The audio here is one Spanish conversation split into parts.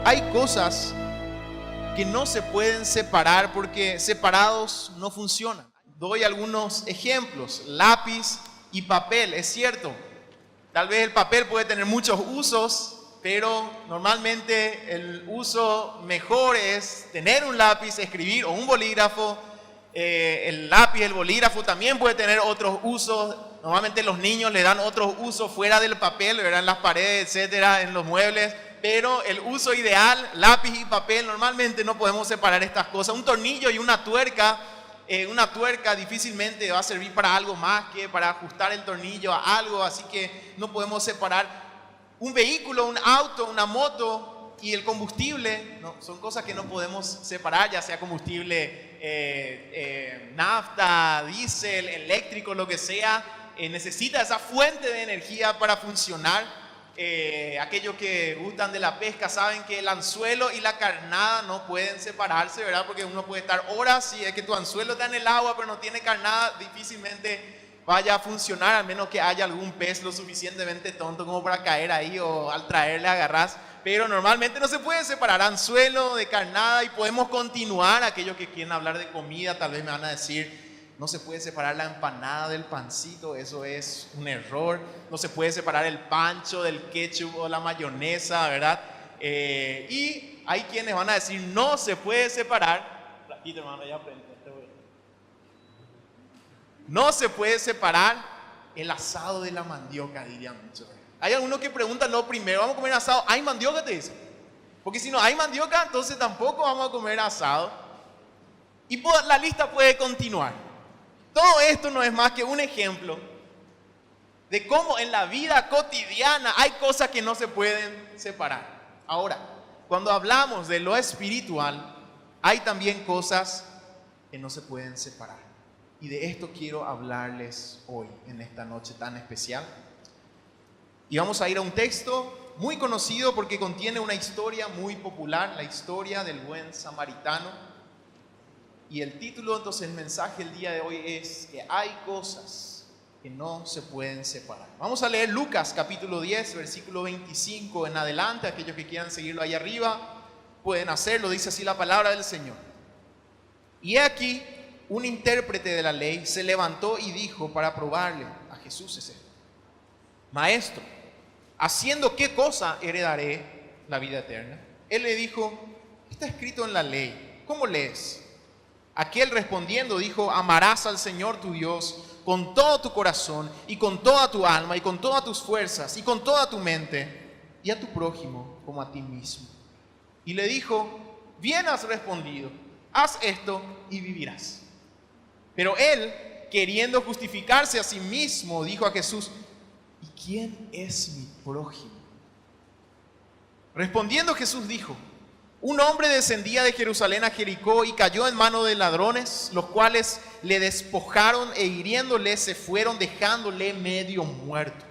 hay cosas que no se pueden separar porque separados no funcionan. Doy algunos ejemplos: lápiz y papel. Es cierto, tal vez el papel puede tener muchos usos, pero normalmente el uso mejor es tener un lápiz, escribir, o un bolígrafo. El lápiz, el bolígrafo también puede tener otros usos. Normalmente los niños le dan otros usos fuera del papel, ¿verdad? En las paredes, etcétera, en los muebles. Pero el uso ideal, lápiz y papel, normalmente no podemos separar estas cosas. Un tornillo y una tuerca difícilmente va a servir para algo más que para ajustar el tornillo a algo, así que no podemos separar. Un vehículo, un auto, una moto y el combustible, no, son cosas que no podemos separar, ya sea combustible nafta, diésel, eléctrico, lo que sea. Necesita esa fuente de energía para funcionar. Aquellos que gustan de la pesca saben que el anzuelo y la carnada no pueden separarse, ¿verdad? Porque uno puede estar horas, si es que tu anzuelo está en el agua pero no tiene carnada, difícilmente vaya a funcionar, al menos que haya algún pez lo suficientemente tonto como para caer ahí, o al traerle agarrás. Pero normalmente no se puede separar anzuelo de carnada. Y podemos continuar. Aquellos que quieren hablar de comida tal vez me van a decir: no se puede separar la empanada del pancito, eso es un error. No se puede separar el pancho del ketchup o la mayonesa, ¿verdad? Y hay quienes van a decir: no se puede separar. Ratito, hermano, ya aprendí. No se puede separar el asado de la mandioca, dirían muchos. Hay algunos que preguntan: no, primero vamos a comer asado, ¿hay mandioca? Te dicen. Porque si no hay mandioca, entonces tampoco vamos a comer asado. Y la lista puede continuar. Todo esto no es más que un ejemplo de cómo en la vida cotidiana hay cosas que no se pueden separar. Ahora, cuando hablamos de lo espiritual, hay también cosas que no se pueden separar. Y de esto quiero hablarles hoy, en esta noche tan especial. Y vamos a ir a un texto muy conocido porque contiene una historia muy popular, la historia del buen samaritano. Y el título, entonces, el mensaje el día de hoy es que hay cosas que no se pueden separar. Vamos a leer Lucas capítulo 10, versículo 25 en adelante. Aquellos que quieran seguirlo ahí arriba pueden hacerlo. Dice así la palabra del Señor. Y he aquí, un intérprete de la ley se levantó y dijo para probarle a Jesús: es esto: Maestro, ¿haciendo qué cosa heredaré la vida eterna? Él le dijo: está escrito en la ley, ¿cómo lees? Aquel respondiendo dijo: amarás al Señor tu Dios con todo tu corazón y con toda tu alma y con todas tus fuerzas y con toda tu mente, y a tu prójimo como a ti mismo. Y le dijo: bien has respondido, haz esto y vivirás. Pero él, queriendo justificarse a sí mismo, dijo a Jesús: ¿y quién es mi prójimo? Respondiendo Jesús dijo: un hombre descendía de Jerusalén a Jericó y cayó en manos de ladrones, los cuales le despojaron e hiriéndole se fueron, dejándole medio muerto.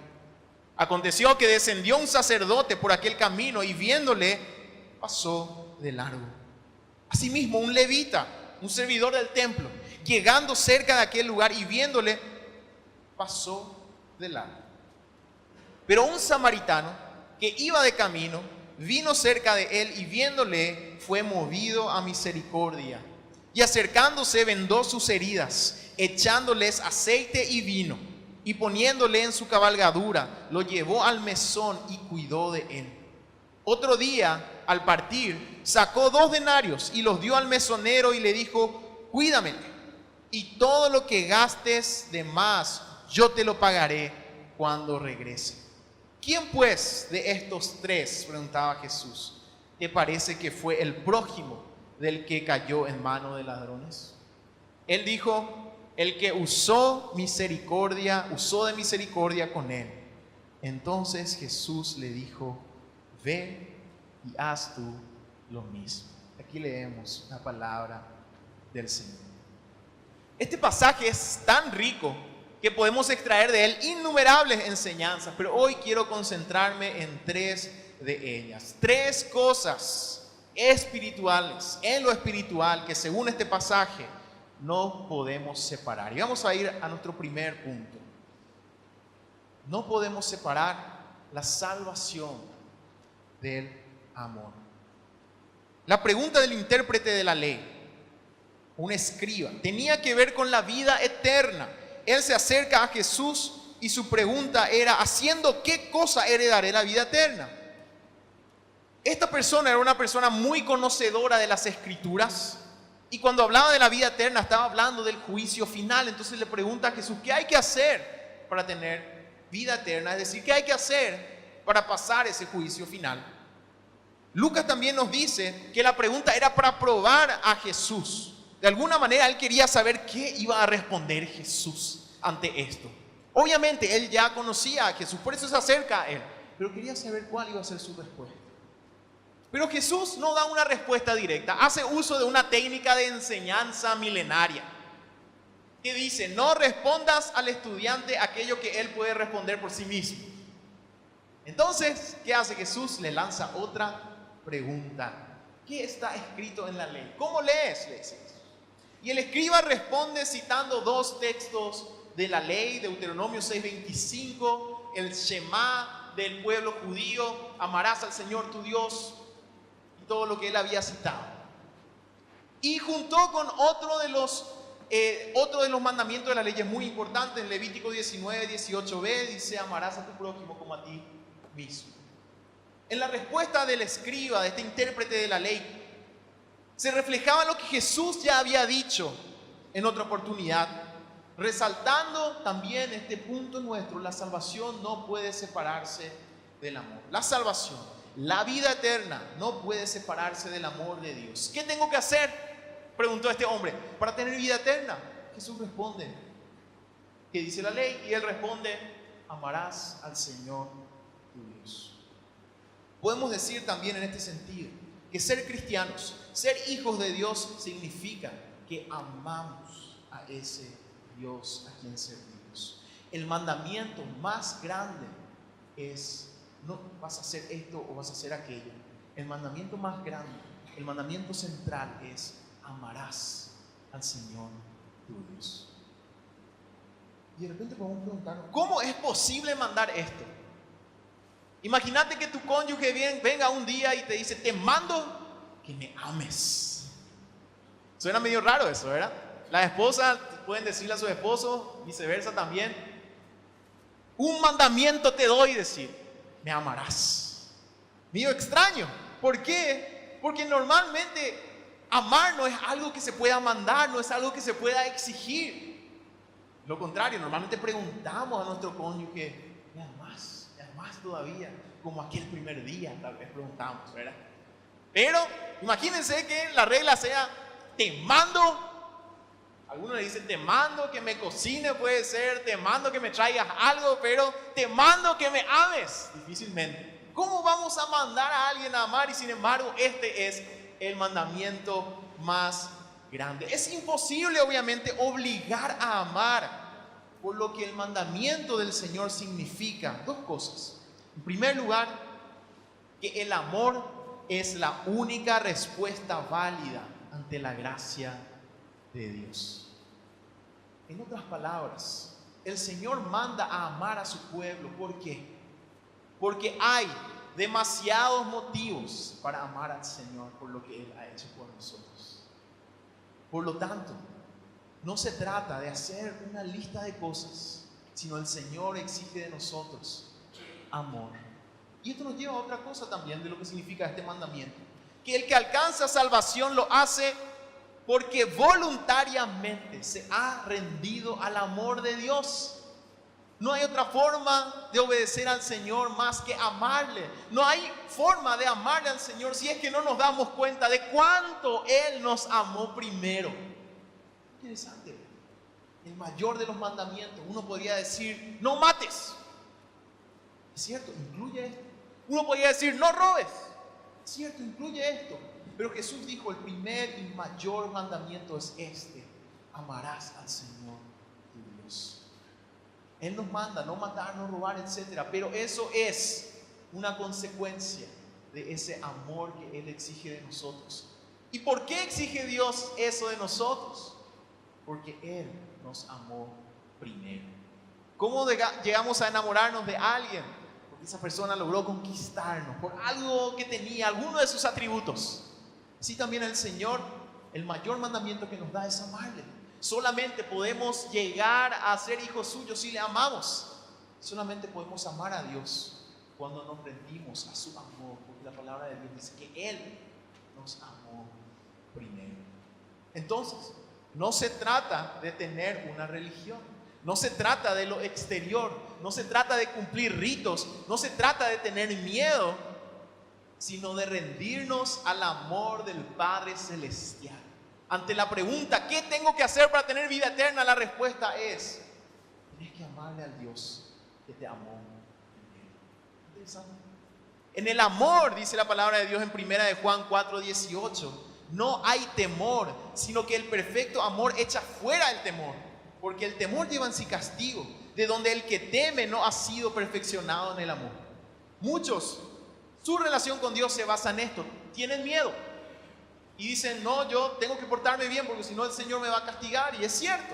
Aconteció que descendió un sacerdote por aquel camino y viéndole pasó de largo. Asimismo un levita, un servidor del templo, llegando cerca de aquel lugar y viéndole pasó de largo. Pero un samaritano que iba de camino vino cerca de él y viéndole fue movido a misericordia. Y acercándose vendó sus heridas, echándoles aceite y vino, y poniéndole en su cabalgadura, lo llevó al mesón y cuidó de él. Otro día, al partir, sacó 2 denarios y los dio al mesonero y le dijo: cuídame, y todo lo que gastes de más yo te lo pagaré cuando regrese. ¿Quién pues de estos 3, preguntaba Jesús, te parece que fue el prójimo del que cayó en manos de ladrones? Él dijo: el que usó de misericordia con él. Entonces Jesús le dijo: ve y haz tú lo mismo. Aquí leemos la palabra del Señor. Este pasaje es tan rico que podemos extraer de él innumerables enseñanzas, pero hoy quiero concentrarme en 3 de ellas. 3 cosas espirituales, en lo espiritual, que según este pasaje no podemos separar. Y vamos a ir a nuestro primer punto. No podemos separar la salvación del amor. La pregunta del intérprete de la ley, un escriba, tenía que ver con la vida eterna. Él se acerca a Jesús y su pregunta era: ¿haciendo qué cosa heredaré la vida eterna? Esta persona era una persona muy conocedora de las Escrituras, y cuando hablaba de la vida eterna estaba hablando del juicio final. Entonces le pregunta a Jesús: ¿qué hay que hacer para tener vida eterna? Es decir, ¿qué hay que hacer para pasar ese juicio final? Lucas también nos dice que la pregunta era para probar a Jesús. De alguna manera él quería saber qué iba a responder Jesús ante esto. Obviamente él ya conocía a Jesús, por eso se acerca a él, pero quería saber cuál iba a ser su respuesta. Pero Jesús no da una respuesta directa, hace uso de una técnica de enseñanza milenaria que dice: no respondas al estudiante aquello que él puede responder por sí mismo. Entonces, ¿qué hace Jesús? Le lanza otra pregunta: ¿qué está escrito en la ley? ¿Cómo lees? Le dice. Y el escriba responde citando dos textos de la ley, Deuteronomio 6:25, el Shema del pueblo judío: amarás al Señor tu Dios, y todo lo que él había citado. Y juntó con otro de los mandamientos de la ley es muy importante, en Levítico 19:18b dice: amarás a tu prójimo como a ti mismo. En la respuesta del escriba, de este intérprete de la ley, se reflejaba lo que Jesús ya había dicho en otra oportunidad, resaltando también este punto nuestro: la salvación no puede separarse del amor. La salvación, la vida eterna, no puede separarse del amor de Dios. ¿Qué tengo que hacer?, preguntó este hombre, para tener vida eterna. Jesús responde: ¿qué dice la ley? Y él responde: amarás al Señor tu Dios. Podemos decir también en este sentido que ser cristianos, ser hijos de Dios, significa que amamos a ese Dios a quien servimos. El mandamiento más grande es: no vas a hacer esto o vas a hacer aquello. El mandamiento más grande, el mandamiento central es: amarás al Señor tu Dios. Y de repente podemos preguntarnos: ¿cómo es posible mandar esto? Imagínate que tu cónyuge venga un día y te dice: te mando que me ames. Suena medio raro eso, ¿verdad? Las esposas pueden decirle a su esposo, viceversa también: un mandamiento te doy, decir: me amarás. Medio extraño. ¿Por qué? Porque normalmente amar no es algo que se pueda mandar, no es algo que se pueda exigir. Lo contrario, normalmente preguntamos a nuestro cónyuge: ¿me amas? Más todavía, como aquel primer día, tal vez preguntamos, ¿verdad? Pero imagínense que la regla sea: te mando. Algunos le dicen: te mando que me cocine, puede ser, te mando que me traigas algo, pero te mando que me ames. Difícilmente. ¿Cómo vamos a mandar a alguien a amar? Y sin embargo, este es el mandamiento más grande. Es imposible, obviamente, obligar a amar, por lo que el mandamiento del Señor significa dos cosas. En primer lugar, que el amor es la única respuesta válida ante la gracia de Dios. En otras palabras, el Señor manda a amar a su pueblo. ¿Por qué? Porque hay demasiados motivos para amar al Señor por lo que Él ha hecho por nosotros. Por lo tanto, no se trata de hacer una lista de cosas, sino el Señor exige de nosotros amor. Y esto nos lleva a otra cosa también de lo que significa este mandamiento: que el que alcanza salvación lo hace porque voluntariamente se ha rendido al amor de Dios. No hay otra forma de obedecer al Señor más que amarle. No hay forma de amarle al Señor si es que no nos damos cuenta de cuánto Él nos amó primero. Interesante. El mayor de los mandamientos, uno podría decir: no mates. Es cierto, incluye esto. Uno podría decir: no robes. Es cierto, incluye esto. Pero Jesús dijo: el primer y mayor mandamiento es este: amarás al Señor tu Dios. Él nos manda no matar, no robar, etc. Pero eso es una consecuencia de ese amor que Él exige de nosotros. ¿Y por qué exige Dios eso de nosotros? Porque Él nos amó primero. ¿Cómo llegamos a enamorarnos de alguien? Porque esa persona logró conquistarnos por algo que tenía, alguno de sus atributos. Así también el Señor, el mayor mandamiento que nos da es amarle. Solamente podemos llegar a ser hijos suyos si le amamos. Solamente podemos amar a Dios cuando nos rendimos a su amor, porque la palabra de Dios dice que Él nos amó primero. Entonces, no se trata de tener una religión, no se trata de lo exterior, no se trata de cumplir ritos, no se trata de tener miedo, sino de rendirnos al amor del Padre Celestial. Ante la pregunta, ¿qué tengo que hacer para tener vida eterna? La respuesta es, tienes que amarle al Dios que te amó. Interesante. En el amor, dice la palabra de Dios en 1 de Juan 4:18, no hay temor, sino que el perfecto amor echa fuera el temor, porque el temor lleva en sí castigo, de donde el que teme no ha sido perfeccionado en el amor. Muchos, su relación con Dios se basa en esto, tienen miedo y dicen, no, yo tengo que portarme bien porque si no el Señor me va a castigar, y es cierto.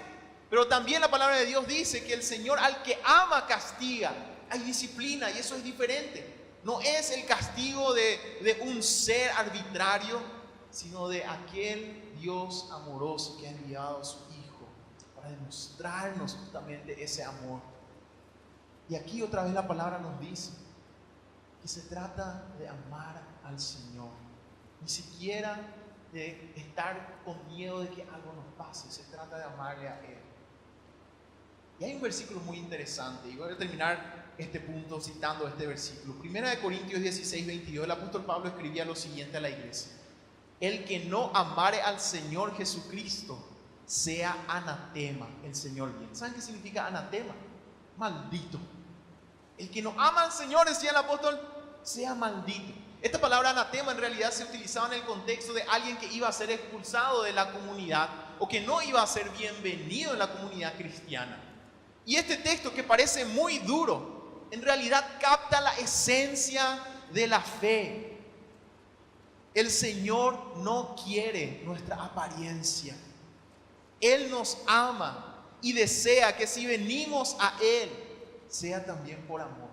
Pero también la palabra de Dios dice que el Señor al que ama castiga. Hay disciplina y eso es diferente. No es el castigo de un ser arbitrario, sino de aquel Dios amoroso que ha enviado a su Hijo para demostrarnos justamente ese amor. Y aquí otra vez la palabra nos dice que se trata de amar al Señor, ni siquiera de estar con miedo de que algo nos pase, se trata de amarle a Él. Y hay un versículo muy interesante, y voy a terminar este punto citando este versículo. 1 de Corintios 16:22, el apóstol Pablo escribía lo siguiente a la iglesia: el que no amare al Señor Jesucristo, sea anatema. El Señor bien. ¿Saben qué significa anatema? Maldito. El que no ama al Señor, decía el apóstol, sea maldito. Esta palabra anatema en realidad se utilizaba en el contexto de alguien que iba a ser expulsado de la comunidad o que no iba a ser bienvenido en la comunidad cristiana. Y este texto, que parece muy duro, en realidad capta la esencia de la fe. El Señor no quiere nuestra apariencia. Él nos ama y desea que si venimos a Él, sea también por amor.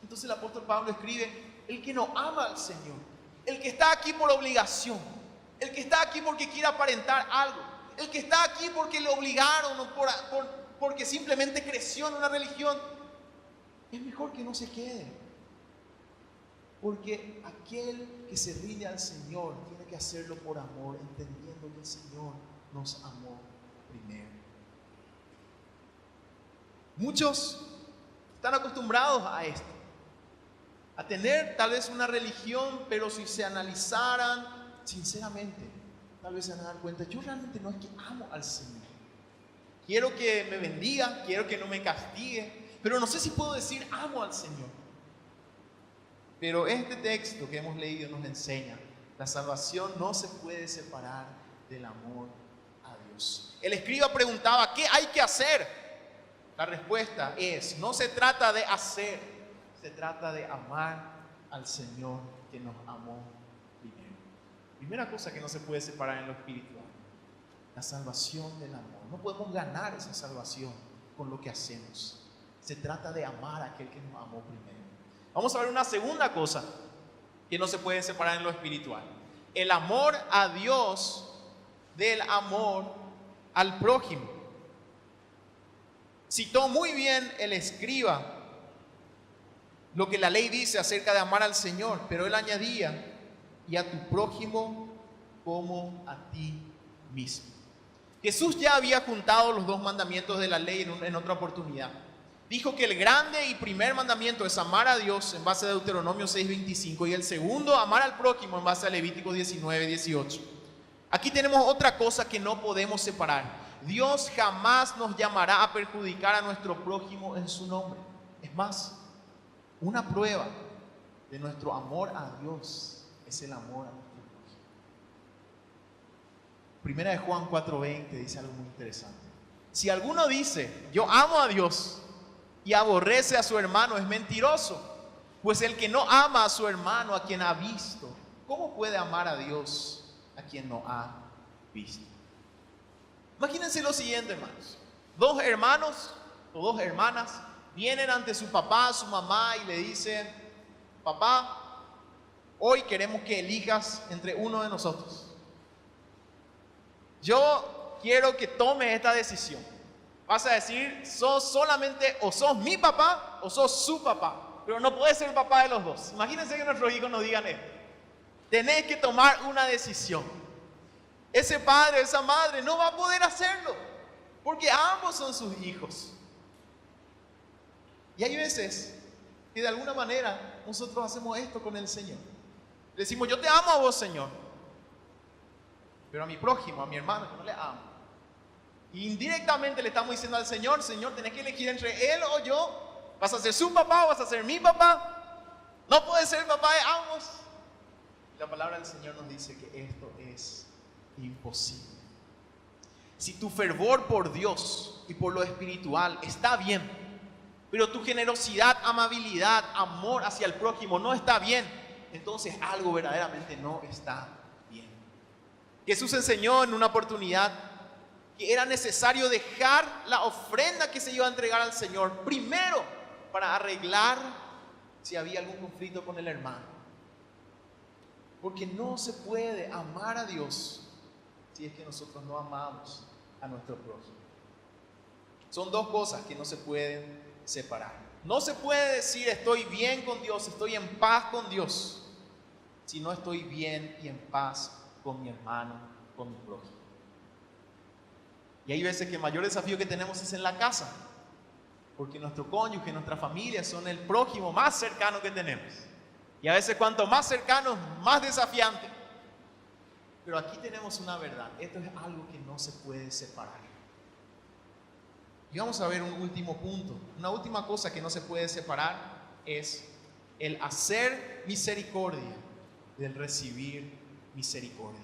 Entonces el apóstol Pablo escribe: el que no ama al Señor, el que está aquí por obligación, el que está aquí porque quiere aparentar algo, el que está aquí porque le obligaron o porque simplemente creció en una religión, es mejor que no se quede. Porque aquel que se rinde al Señor tiene que hacerlo por amor, entendiendo que el Señor nos amó primero. Muchos están acostumbrados a esto, a tener tal vez una religión, pero si se analizaran sinceramente, tal vez se van a dar cuenta: yo realmente no es que amo al Señor. Quiero que me bendiga, quiero que no me castigue, pero no sé si puedo decir amo al Señor. Pero este texto que hemos leído nos enseña: la salvación no se puede separar del amor a Dios. El escriba preguntaba: ¿qué hay que hacer? La respuesta es: no se trata de hacer, se trata de amar al Señor que nos amó primero. Primera cosa que no se puede separar en lo espiritual: la salvación del amor. No podemos ganar esa salvación con lo que hacemos. Se trata de amar a aquel que nos amó primero. Vamos a ver una segunda cosa que no se puede separar en lo espiritual: el amor a Dios del amor al prójimo. Citó muy bien el escriba lo que la ley dice acerca de amar al Señor, pero él añadía: y a tu prójimo como a ti mismo. Jesús ya había juntado los dos mandamientos de la ley en otra oportunidad. Dijo que el grande y primer mandamiento es amar a Dios en base a Deuteronomio 6:25, y el segundo, amar al prójimo, en base a Levítico 19:18. Aquí tenemos otra cosa que no podemos separar: Dios jamás nos llamará a perjudicar a nuestro prójimo en su nombre. Es más, una prueba de nuestro amor a Dios es el amor a nuestro prójimo. Primera de Juan 4:20 dice algo muy interesante: si alguno dice yo amo a Dios y aborrece a su hermano, es mentiroso, pues el que no ama a su hermano a quien ha visto, ¿cómo puede amar a Dios a quien no ha visto? Imagínense lo siguiente, hermanos: dos hermanos o dos hermanas vienen ante su papá, su mamá, y le dicen: papá, hoy queremos que elijas entre uno de nosotros. Yo quiero que tomes esta decisión. Vas a decir, sos solamente o sos mi papá o sos su papá, pero no puedes ser papá de los dos. Imagínense que nuestros hijos nos digan esto. Tenés que tomar una decisión. Ese padre, esa madre no va a poder hacerlo, porque ambos son sus hijos. Y hay veces que de alguna manera nosotros hacemos esto con el Señor. Decimos, yo te amo a vos, Señor, pero a mi prójimo, a mi hermano, no le amo. Y indirectamente le estamos diciendo al Señor, Señor, tenés que elegir entre Él o yo. ¿Vas a ser su papá o vas a ser mi papá? No puedes ser papá de ambos. La palabra del Señor nos dice que esto es imposible. Si tu fervor por Dios y por lo espiritual está bien, pero tu generosidad, amabilidad, amor hacia el prójimo no está bien, entonces algo verdaderamente no está bien. Jesús enseñó en una oportunidad que era necesario dejar la ofrenda que se iba a entregar al Señor primero para arreglar si había algún conflicto con el hermano. Porque no se puede amar a Dios si es que nosotros no amamos a nuestro prójimo. Son dos cosas que no se pueden separar. No se puede decir estoy bien con Dios, estoy en paz con Dios, si no estoy bien y en paz con mi hermano, con mi prójimo. Y hay veces que el mayor desafío que tenemos es en la casa, porque nuestro cónyuge, nuestra familia son el prójimo más cercano que tenemos. Y a veces cuanto más cercano, más desafiante. Pero aquí tenemos una verdad, esto es algo que no se puede separar. Y vamos a ver un último punto, una última cosa que no se puede separar es el hacer misericordia del recibir misericordia.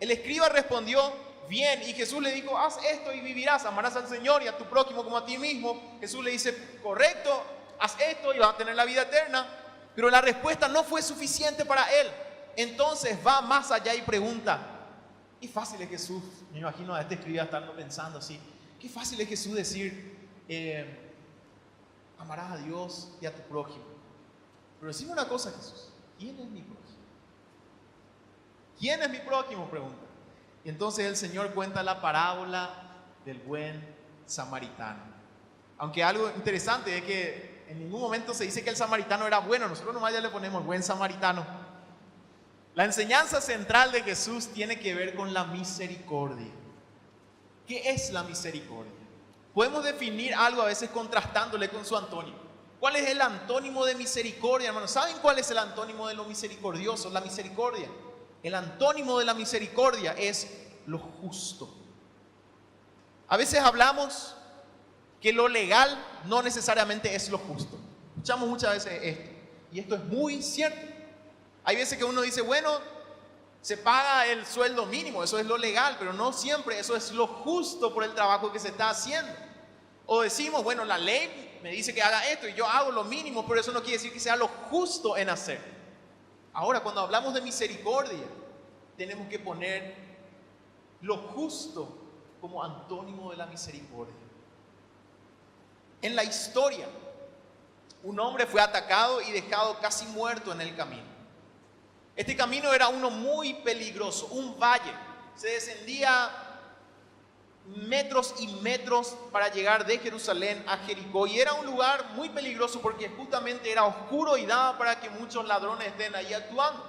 El escriba respondió, bien, y Jesús le dijo, haz esto y vivirás, amarás al Señor y a tu prójimo como a ti mismo. Jesús le dice, correcto, haz esto y vas a tener la vida eterna. Pero la respuesta no fue suficiente para él. Entonces va más allá y pregunta, qué fácil es Jesús, me imagino a este escriba estando pensando así, qué fácil es Jesús decir, amarás a Dios y a tu prójimo. Pero decime una cosa, Jesús, ¿quién es mi prójimo? ¿Quién es mi prójimo? Pregunta. Y entonces el Señor cuenta la parábola del buen samaritano. Aunque algo interesante es que en ningún momento se dice que el samaritano era bueno, nosotros nomás ya le ponemos buen samaritano. La enseñanza central de Jesús tiene que ver con la misericordia. ¿Qué es la misericordia? Podemos definir algo a veces contrastándole con su antónimo. ¿Cuál es el antónimo de misericordia, hermanos? ¿Saben cuál es el antónimo de lo misericordioso? La misericordia. El antónimo de la misericordia es lo justo. A veces hablamos que lo legal no necesariamente es lo justo. Escuchamos muchas veces esto, y esto es muy cierto. Hay veces que uno dice, bueno, se paga el sueldo mínimo, eso es lo legal, pero no siempre eso es lo justo por el trabajo que se está haciendo. O decimos, bueno, la ley me dice que haga esto y yo hago lo mínimo, pero eso no quiere decir que sea lo justo en hacer. Ahora, cuando hablamos de misericordia, tenemos que poner lo justo como antónimo de la misericordia. En la historia, un hombre fue atacado y dejado casi muerto en el camino. Este camino era uno muy peligroso, un valle. Se descendía metros y metros para llegar de Jerusalén a Jericó. Y era un lugar muy peligroso porque justamente era oscuro y daba para que muchos ladrones estén ahí actuando.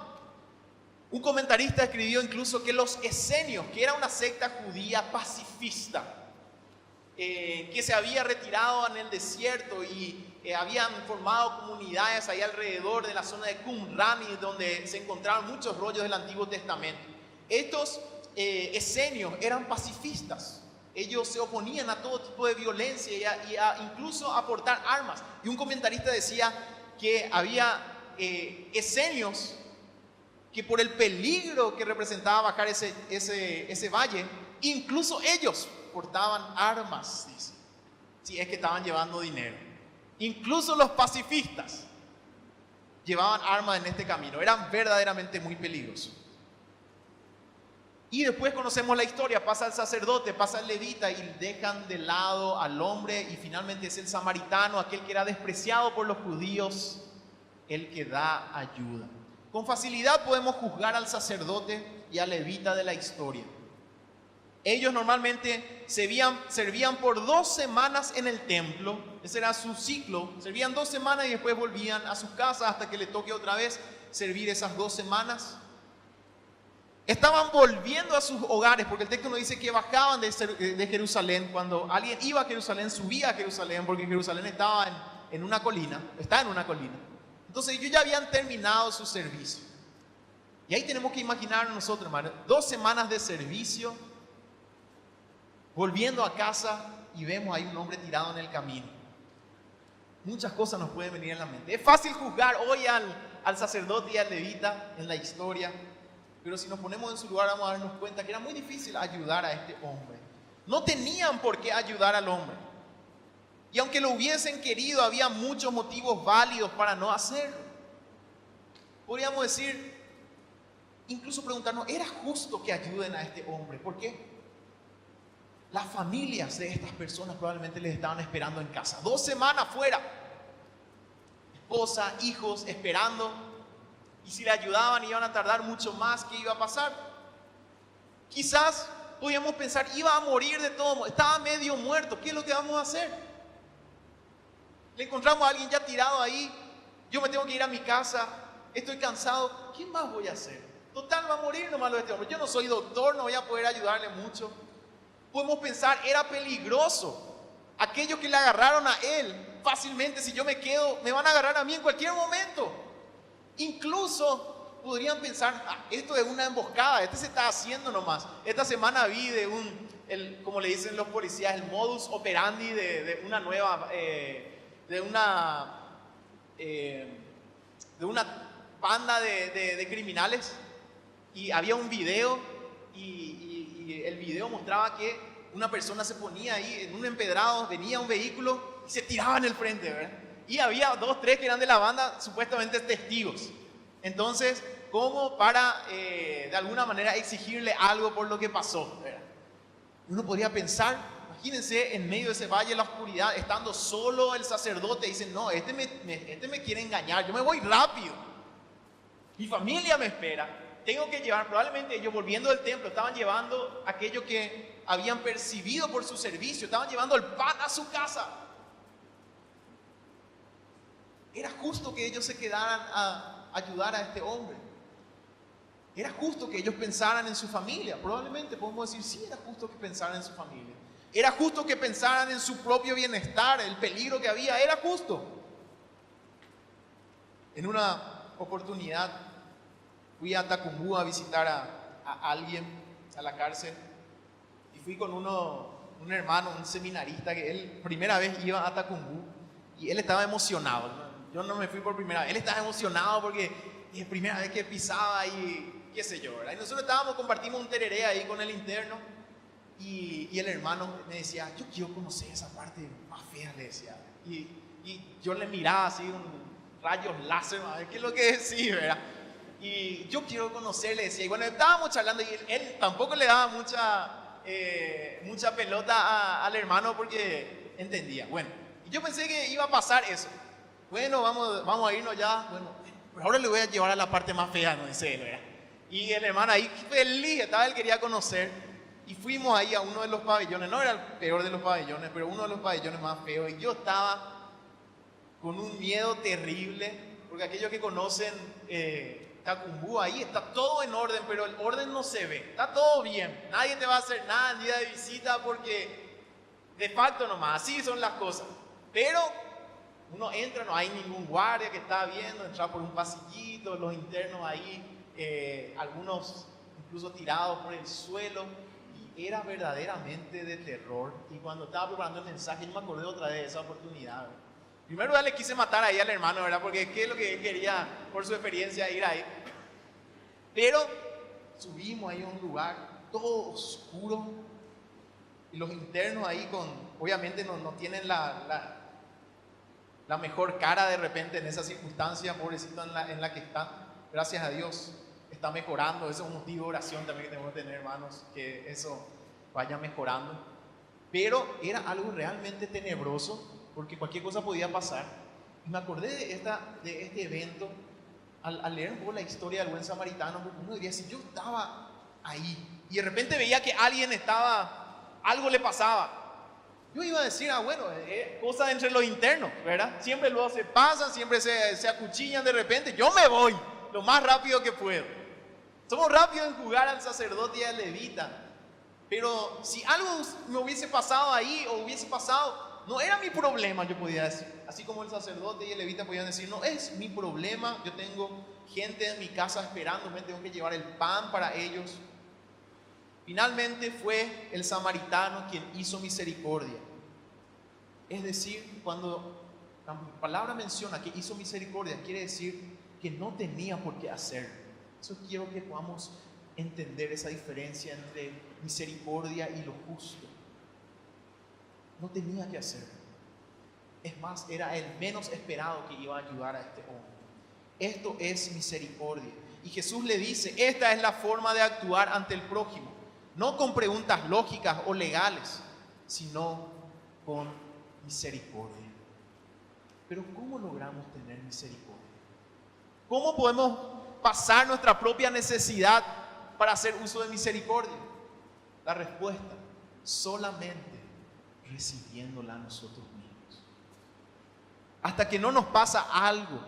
Un comentarista escribió incluso que los esenios, que era una secta judía pacifista, que se había retirado en el desierto y habían formado comunidades ahí alrededor de la zona de Qumran, donde se encontraron muchos rollos del Antiguo Testamento. Estos esenios eran pacifistas. Ellos se oponían a todo tipo de violencia y incluso a portar armas. Y un comentarista decía que había esenios que por el peligro que representaba bajar ese valle, incluso ellos portaban armas, dice, si es que estaban llevando dinero. Incluso los pacifistas llevaban armas en este camino, eran verdaderamente muy peligrosos. Y después conocemos la historia, pasa el sacerdote, pasa el levita y dejan de lado al hombre y finalmente es el samaritano, aquel que era despreciado por los judíos, el que da ayuda. Con facilidad podemos juzgar al sacerdote y al levita de la historia. Ellos normalmente servían por 2 semanas en el templo, ese era su ciclo, servían 2 semanas y después volvían a sus casas hasta que le toque otra vez servir esas 2 semanas. Estaban volviendo a sus hogares, porque el texto nos dice que bajaban de Jerusalén. Cuando alguien iba a Jerusalén, subía a Jerusalén, porque Jerusalén estaba en una colina, está en una colina. Entonces ellos ya habían terminado su servicio. Y ahí tenemos que imaginar nosotros, hermano, 2 semanas de servicio, volviendo a casa y vemos ahí un hombre tirado en el camino. Muchas cosas nos pueden venir en la mente. Es fácil juzgar hoy al sacerdote y al levita en la historia, pero si nos ponemos en su lugar vamos a darnos cuenta que era muy difícil ayudar a este hombre. No tenían por qué ayudar al hombre. Y aunque lo hubiesen querido, había muchos motivos válidos para no hacerlo. Podríamos decir, incluso preguntarnos, ¿era justo que ayuden a este hombre? ¿Por qué? Las familias de estas personas probablemente les estaban esperando en casa. 2 semanas fuera. Esposa, hijos, esperando. Y si le ayudaban iban a tardar mucho más. ¿Qué iba a pasar? Quizás podíamos pensar, iba a morir de todo modo. Estaba medio muerto. ¿Qué es lo que vamos a hacer? Le encontramos a alguien ya tirado ahí. Yo me tengo que ir a mi casa. Estoy cansado. ¿Qué más voy a hacer? Total, va a morir nomás lo de este hombre. Yo no soy doctor, no voy a poder ayudarle mucho. Podemos pensar, era peligroso. Aquellos que le agarraron a él, fácilmente, si yo me quedo, me van a agarrar a mí en cualquier momento. Incluso podrían pensar, esto es una emboscada, este se está haciendo nomás. Esta semana vi de como le dicen los policías, el modus operandi de una nueva, de una banda de criminales. Y había un video y el video mostraba que una persona se ponía ahí en un empedrado, venía un vehículo y se tiraba en el frente, ¿verdad? Y había 2, 3 que eran de la banda, supuestamente testigos. Entonces, como para de alguna manera exigirle algo por lo que pasó, ¿verdad? Uno podría pensar, imagínense en medio de ese valle de la oscuridad, estando solo el sacerdote, y dicen, no, este me quiere engañar, yo me voy rápido. Mi familia me espera. Tengo que llevar, probablemente ellos volviendo del templo, estaban llevando aquello que habían percibido por su servicio, estaban llevando el pan a su casa. Era justo que ellos se quedaran a ayudar a este hombre. Era justo que ellos pensaran en su familia. Probablemente podemos decir, sí, era justo que pensaran en su familia. Era justo que pensaran en su propio bienestar, el peligro que había, era justo. En una oportunidad fui a Tacumbú a visitar a alguien a la cárcel y fui con un hermano, un seminarista que él primera vez iba a Tacumbú y él estaba emocionado. Yo no me fui por primera vez, él estaba emocionado porque es primera vez que pisaba y qué sé yo, ¿verdad? Y nosotros compartimos un tereré ahí con el interno y el hermano me decía, yo quiero conocer esa parte más fea, le decía. Y yo le miraba así, rayos láser, a ver qué es lo que decís, ¿verdad? Y yo quiero conocerle, decía. Y bueno, estábamos charlando y él tampoco le daba mucha pelota al hermano porque entendía. Bueno, y yo pensé que iba a pasar eso. Bueno, vamos a irnos ya. Bueno, pero ahora le voy a llevar a la parte más fea, ¿no? Dice él, ¿verdad? Y el hermano ahí feliz, él quería conocer. Y fuimos ahí a uno de los pabellones. No era el peor de los pabellones, pero uno de los pabellones más feos. Y yo estaba con un miedo terrible, porque aquellos que conocen Tacumbú, ahí está todo en orden, pero el orden no se ve, está todo bien, nadie te va a hacer nada el día de visita porque de facto nomás, así son las cosas. Pero uno entra, no hay ningún guardia que está viendo, entra por un pasillito, los internos ahí, algunos incluso tirados por el suelo, y era verdaderamente de terror. Y cuando estaba preparando el mensaje, yo me acordé otra vez de esa oportunidad, ¿verdad? Primero le quise matar ahí al hermano, ¿verdad? Porque qué es lo que él quería, por su experiencia, ir ahí. Pero subimos ahí a un lugar todo oscuro y los internos ahí obviamente no tienen la mejor cara de repente en esa circunstancia, pobrecito en la que está. Gracias a Dios está mejorando. Ese es un motivo de oración también que tenemos que tener, hermanos, que eso vaya mejorando. Pero era algo realmente tenebroso, porque cualquier cosa podía pasar. Y me acordé de este evento al leer un poco la historia del buen samaritano, uno diría, si yo estaba ahí y de repente veía que alguien estaba, algo le pasaba, yo iba a decir, bueno, cosa entre los internos, ¿verdad? Siempre luego se pasan, siempre se acuchillan de repente, yo me voy lo más rápido que puedo. Somos rápidos en jugar al sacerdote y al levita, pero si algo me hubiese pasado ahí o hubiese pasado, no era mi problema, yo podía decir. Así como el sacerdote y el levita podían decir, no es mi problema, yo tengo gente en mi casa esperándome, tengo que llevar el pan para ellos. Finalmente fue el samaritano quien hizo misericordia. Es decir, cuando la palabra menciona que hizo misericordia, quiere decir que no tenía por qué hacerlo. Eso quiero que podamos entender esa diferencia entre misericordia y lo justo. No tenía que hacerlo. Es más, era el menos esperado que iba a ayudar a este hombre. Esto es misericordia. Y Jesús le dice, esta es la forma de actuar ante el prójimo. No con preguntas lógicas o legales, sino con misericordia. Pero ¿cómo logramos tener misericordia? ¿Cómo podemos pasar nuestra propia necesidad para hacer uso de misericordia? La respuesta, solamente recibiéndola nosotros mismos. Hasta que no nos pasa algo,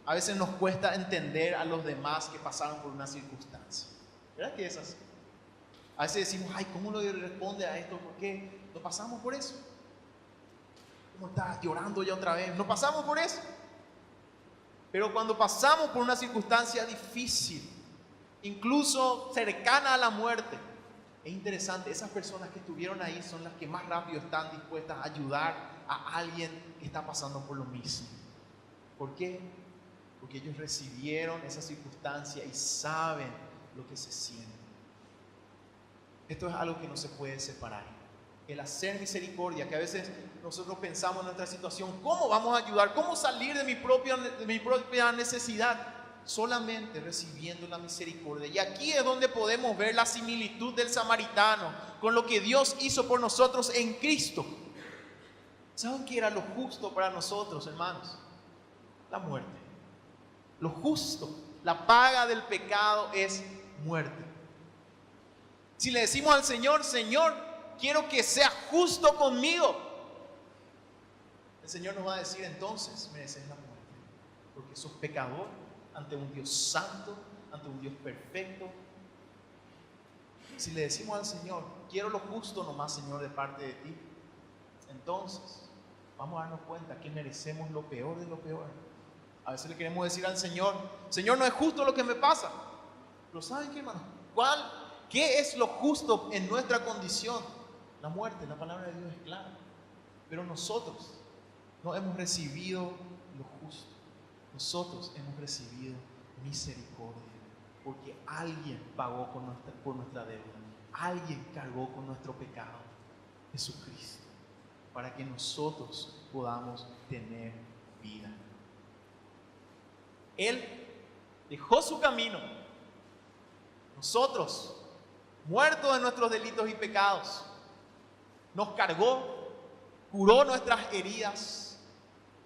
a veces nos cuesta entender a los demás que pasaron por una circunstancia. ¿Verdad que es así? A veces decimos, ay, ¿cómo lo responde a esto? ¿Por qué no pasamos por eso? ¿Cómo estás llorando ya otra vez? No pasamos por eso. Pero cuando pasamos por una circunstancia difícil, incluso cercana a la muerte, es interesante, esas personas que estuvieron ahí son las que más rápido están dispuestas a ayudar a alguien que está pasando por lo mismo. ¿Por qué? Porque ellos recibieron esa circunstancia y saben lo que se siente. Esto es algo que no se puede separar. El hacer misericordia, que a veces nosotros pensamos en nuestra situación, ¿cómo vamos a ayudar? ¿Cómo salir de mi propia necesidad? Solamente recibiendo la misericordia. Y aquí es donde podemos ver la similitud del samaritano con lo que Dios hizo por nosotros en Cristo. ¿Saben qué era lo justo para nosotros, hermanos? La muerte. Lo justo, la paga del pecado es muerte. Si le decimos al Señor, Señor, quiero que sea justo conmigo, el Señor nos va a decir, entonces mereces la muerte, porque sos pecador ante un Dios santo, ante un Dios perfecto. Si le decimos al Señor, quiero lo justo nomás, Señor, de parte de ti, entonces vamos a darnos cuenta que merecemos lo peor de lo peor. A veces le queremos decir al Señor, Señor, no es justo lo que me pasa. Pero ¿saben qué, hermano? ¿Qué es lo justo en nuestra condición? La muerte. La palabra de Dios es clara. Pero nosotros no hemos recibido lo justo. Nosotros hemos recibido misericordia, porque alguien pagó por nuestra deuda. Alguien cargó con nuestro pecado, Jesucristo, para que nosotros podamos tener vida. Él dejó su camino. Nosotros, muertos de nuestros delitos y pecados, nos cargó, curó nuestras heridas,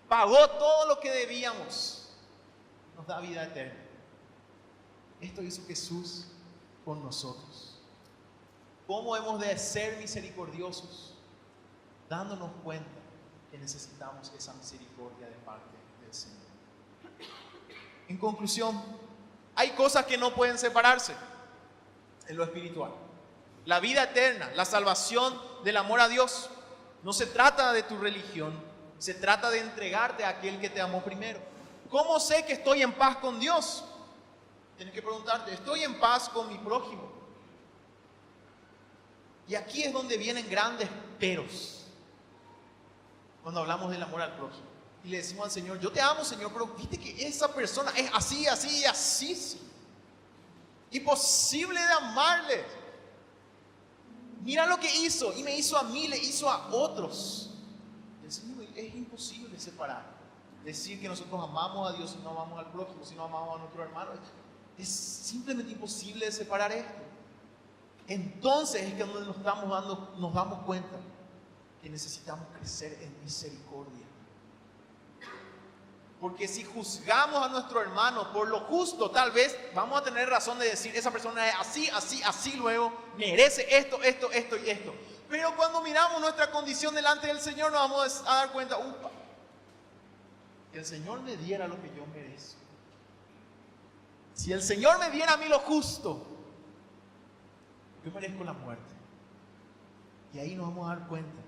pagó todo lo que debíamos, nos da vida eterna. Esto hizo Jesús con nosotros. ¿Cómo hemos de ser misericordiosos? Dándonos cuenta que necesitamos esa misericordia de parte del Señor. En conclusión, hay cosas que no pueden separarse en lo espiritual. La vida eterna, la salvación del amor a Dios, no se trata de tu religión, se trata de entregarte a aquel que te amó primero. ¿Cómo sé que estoy en paz con Dios? Tienes que preguntarte, ¿estoy en paz con mi prójimo? Y aquí es donde vienen grandes peros cuando hablamos del amor al prójimo. Y le decimos al Señor, yo te amo, Señor, pero viste que esa persona es así, así y así. Sí. Imposible de amarle. Mira lo que hizo, y me hizo a mí, le hizo a otros. El Señor, es imposible separar. Decir que nosotros amamos a Dios y no amamos al prójimo, si no amamos a nuestro hermano. Es simplemente imposible de separar esto. Entonces es que nos damos cuenta que necesitamos crecer en misericordia. Porque si juzgamos a nuestro hermano por lo justo, tal vez vamos a tener razón de decir, esa persona es así, así, así, luego merece esto, esto, esto y esto. Pero cuando miramos nuestra condición delante del Señor, nos vamos a dar cuenta, upa, que el Señor me diera lo que yo merezco. Si el Señor me diera a mí lo justo, yo merezco la muerte. Y ahí nos vamos a dar cuenta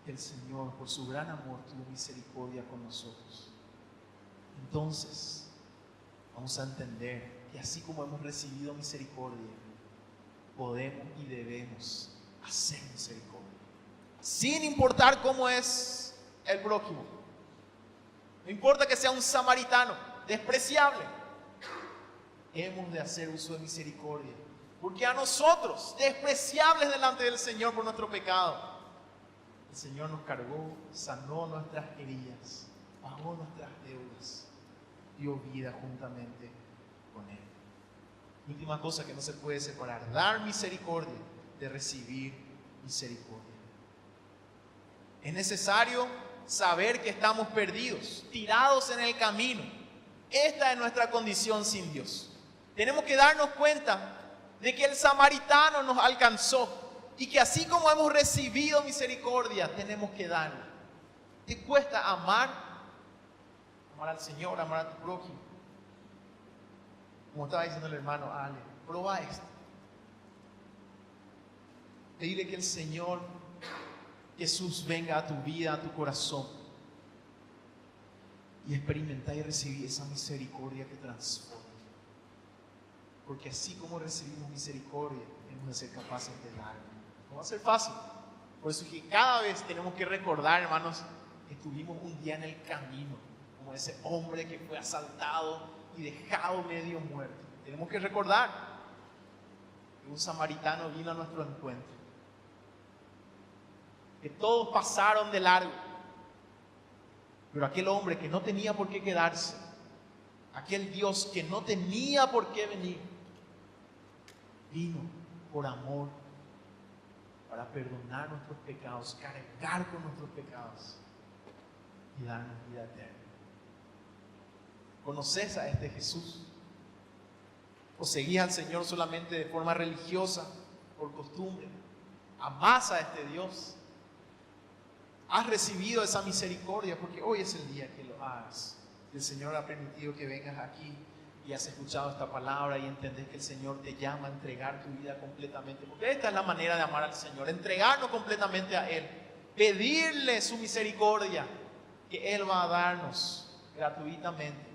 que el Señor, por su gran amor, tuvo misericordia con nosotros. Entonces, vamos a entender que así como hemos recibido misericordia, podemos y debemos hacer misericordia. Sin importar cómo es el prójimo. No importa que sea un samaritano, despreciable. Hemos de hacer uso de misericordia. Porque a nosotros, despreciables delante del Señor por nuestro pecado, el Señor nos cargó, sanó nuestras heridas, pagó nuestras deudas, dio vida juntamente con Él. Última cosa que no se puede separar, dar misericordia de recibir misericordia. Es necesario saber que estamos perdidos, tirados en el camino. Esta es nuestra condición sin Dios. Tenemos que darnos cuenta de que el samaritano nos alcanzó y que así como hemos recibido misericordia, tenemos que darla. ¿Te cuesta amar? Amar al Señor, amar a tu prójimo. Como estaba diciendo el hermano Ale, prueba esto. Pedirle que el Señor Jesús venga a tu vida, a tu corazón, y experimentar y recibir esa misericordia que transforma. Porque así como recibimos misericordia, tenemos que ser capaces de dar. No va a ser fácil. Por eso es que cada vez tenemos que recordar, hermanos, que estuvimos un día en el camino, como ese hombre que fue asaltado y dejado medio muerto. Tenemos que recordar que un samaritano vino a nuestro encuentro, que todos pasaron de largo, pero aquel hombre que no tenía por qué quedarse, aquel Dios que no tenía por qué venir, vino por amor para perdonar nuestros pecados, cargar con nuestros pecados y darnos vida eterna. ¿Conoces a este Jesús? ¿O seguís al Señor solamente de forma religiosa, por costumbre? ¿Amás a este Dios? ¿Has recibido esa misericordia? Porque hoy es el día que lo hagas. El Señor ha permitido que vengas aquí y has escuchado esta palabra y entendés que el Señor te llama a entregar tu vida completamente. Porque esta es la manera de amar al Señor, entregarnos completamente a Él, pedirle su misericordia, que Él va a darnos gratuitamente.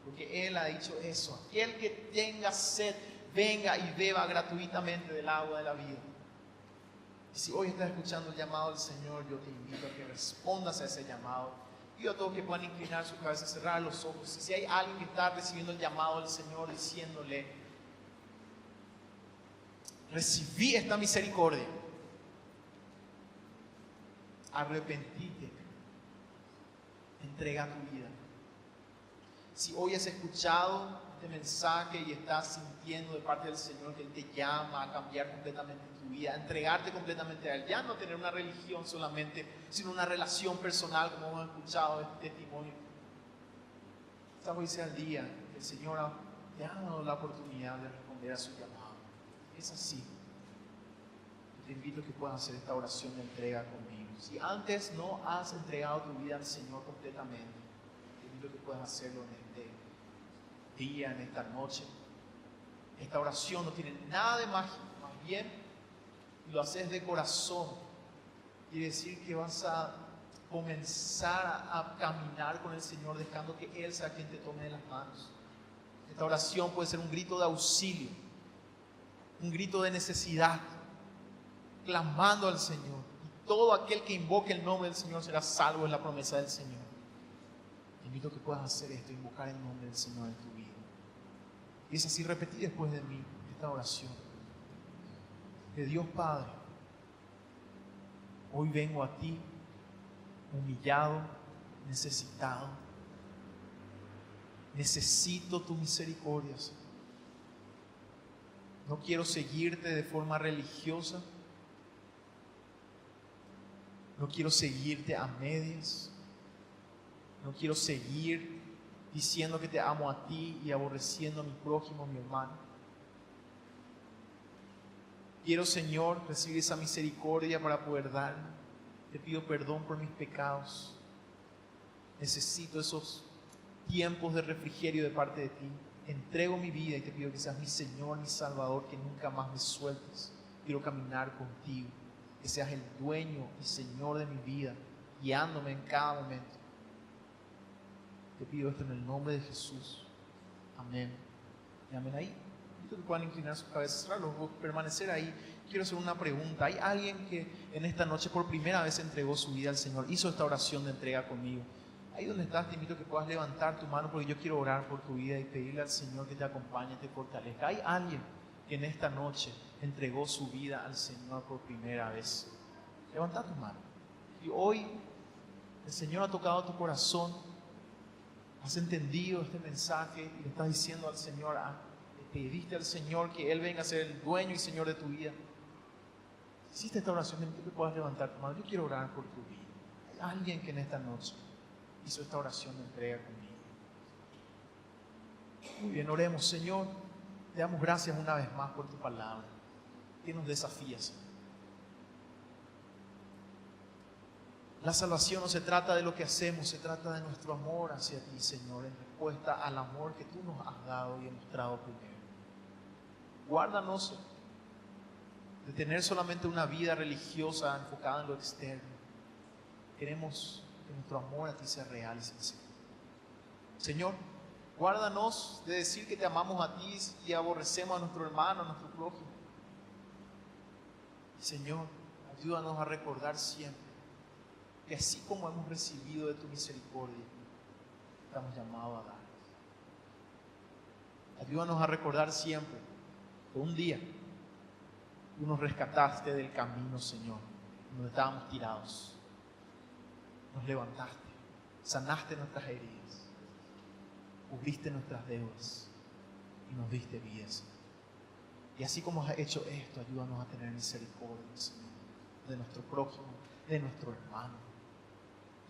Porque Él ha dicho eso, aquel que tenga sed, venga y beba gratuitamente del agua de la vida. Y si hoy estás escuchando el llamado del Señor, yo te invito a que respondas a ese llamado. Pido a todos que puedan inclinar su cabeza, cerrar los ojos. Y si hay alguien que está recibiendo el llamado del Señor, diciéndole, recibí esta misericordia, arrepentite, entrega tu vida. Si hoy has escuchado este mensaje y estás sintiendo de parte del Señor que Él te llama a cambiar completamente tu vida, a entregarte completamente a Él, ya no tener una religión solamente, sino una relación personal, como hemos escuchado este testimonio. Esta hoy sea el día que el Señor te ha dado la oportunidad de responder a su llamado. Es así. Te invito a que puedas hacer esta oración de entrega conmigo. Si antes no has entregado tu vida al Señor completamente, te invito a que puedas hacerlo en este día, en esta noche. Esta oración no tiene nada de mágico, más bien lo haces de corazón. Quiere decir que vas a comenzar a caminar con el Señor, dejando que Él sea quien te tome de las manos. Esta oración puede ser un grito de auxilio, un grito de necesidad, clamando al Señor. Y todo aquel que invoque el nombre del Señor será salvo, en la promesa del Señor. Te invito a que puedas hacer esto, invocar el nombre del Señor en tu vida. Y es así, repetí después de mí esta oración. De Dios Padre, hoy vengo a ti humillado, necesitado. Necesito tu misericordia, Señor. No quiero seguirte de forma religiosa. No quiero seguirte a medias. No quiero seguir diciendo que te amo a ti y aborreciendo a mi prójimo, mi hermano. Quiero, Señor, recibir esa misericordia para poder dar. Te pido perdón por mis pecados. Necesito esos tiempos de refrigerio de parte de ti. Entrego mi vida y te pido que seas mi Señor, mi Salvador, que nunca más me sueltes. Quiero caminar contigo, que seas el dueño y Señor de mi vida, guiándome en cada momento. Te pido esto en el nombre de Jesús. Amén. Y amén. Ahí, que puedan inclinar sus cabezas, cerrar los ojos, permanecer ahí. Quiero hacer una pregunta. ¿Hay alguien que en esta noche por primera vez entregó su vida al Señor? Hizo esta oración de entrega conmigo. Ahí donde estás, te invito a que puedas levantar tu mano, porque yo quiero orar por tu vida y pedirle al Señor que te acompañe, te fortalezca. ¿Hay alguien que en esta noche entregó su vida al Señor por primera vez? Levanta tu mano. Y hoy el Señor ha tocado tu corazón. Has entendido este mensaje y le estás diciendo al Señor, le pediste al Señor que Él venga a ser el dueño y Señor de tu vida. Hiciste esta oración, te invito a que puedas levantar tu mano. Yo quiero orar por tu vida. Hay alguien que en esta noche hizo esta oración de entrega conmigo. Muy bien, oremos. Señor, te damos gracias una vez más por tu palabra, que nos desafías. La salvación no se trata de lo que hacemos, se trata de nuestro amor hacia ti, Señor, en respuesta al amor que tú nos has dado y mostrado primero. Guárdanos de tener solamente una vida religiosa enfocada en lo externo. Queremos que nuestro amor a ti sea real y sincero. Señor, guárdanos de decir que te amamos a ti y aborrecemos a nuestro hermano, a nuestro prójimo. Señor, ayúdanos a recordar siempre que así como hemos recibido de tu misericordia, estamos llamados a dar. Ayúdanos a recordar siempre que un día tú nos rescataste del camino, Señor, donde estábamos tirados. Nos levantaste, sanaste nuestras heridas, cubriste nuestras deudas y nos diste vida, Señor. Y así como has hecho esto, ayúdanos a tener misericordia, Señor, de nuestro prójimo, de nuestro hermano.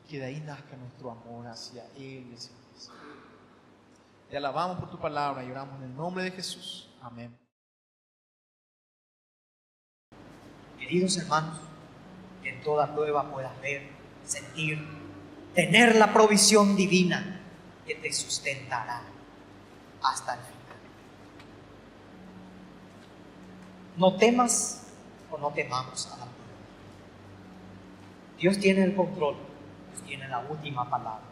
Que de ahí nazca nuestro amor hacia Él y hacia ti. Te alabamos por tu palabra y oramos en el nombre de Jesús. Amén. Queridos hermanos, que en toda prueba puedas ver, sentir, tener la provisión divina que te sustentará hasta el final. No temas o no temamos a la prueba. Dios tiene el control. Tiene la última palabra.